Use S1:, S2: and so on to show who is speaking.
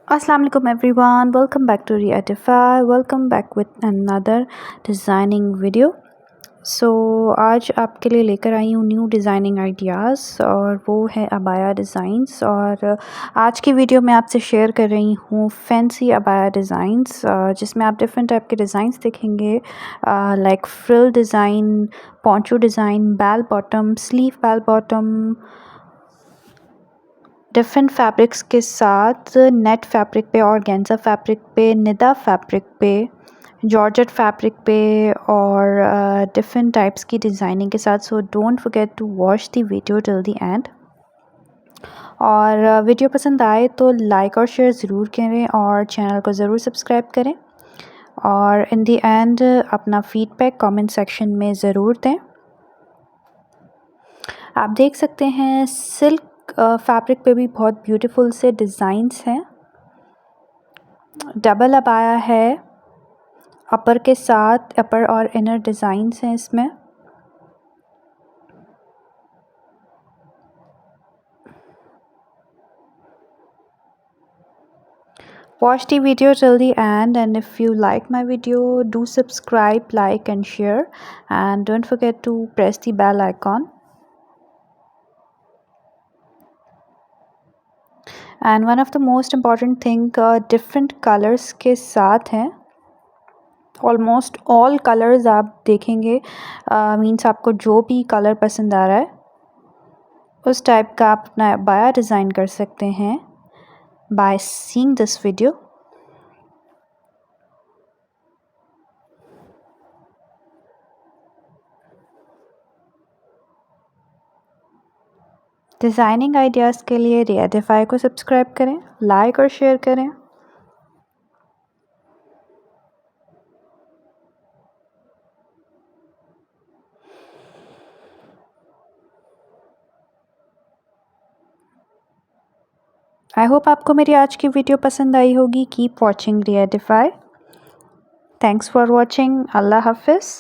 S1: Assalamu alaikum everyone, welcome back to Reatify, welcome back with another designing video। आज आपके लिए लेकर आई हूँ न्यू डिज़ाइनिंग आइडियाज़ और वो है अबाया डिज़ाइंस। और आज की वीडियो में आपसे शेयर कर रही हूँ फैंसी अबाया डिज़ाइंस, जिसमें आप डिफरेंट टाइप के डिज़ाइंस देखेंगे, like frill design, poncho design, bell bottom, sleeve bell bottom, different fabrics के साथ नेट फैब्रिक पे, ऑर्गेन्जा फैब्रिक पे, निदा फैब्रिक पे, जॉर्जेट फैब्रिक पे और डिफरेंट टाइप्स की डिज़ाइनिंग के साथ। So don't forget to watch the video till the end. और वीडियो पसंद आए तो लाइक और शेयर ज़रूर करें और चैनल को ज़रूर सब्सक्राइब करें। और इन द एंड अपना फीडबैक कमेंट सेक्शन में ज़रूर दें। आप देख सकते हैं सिल्क फैब्रिक पे भी बहुत ब्यूटीफुल से डिज़ाइंस हैं। डबल अबाया है, अपर के साथ अपर और इनर डिज़ाइंस हैं इसमें। Watch the video till the end, and if you like my video, do subscribe, like and share, and don't forget to press the bell icon. And one of the most important thing, different colors के साथ हैं। Almost all colours आप देखेंगे, means आपको जो भी colour पसंद आ रहा है उस टाइप का आप अपना अबाया डिज़ाइन कर सकते हैं by seeing this video. Designing ideas के लिए रिएडिफाई को सब्सक्राइब करें, लाइक और शेयर करें। आई होप आपको मेरी आज की वीडियो पसंद आई होगी। कीप वॉचिंग रिएडिफाई। Thanks for watching. अल्लाह हाफिज़।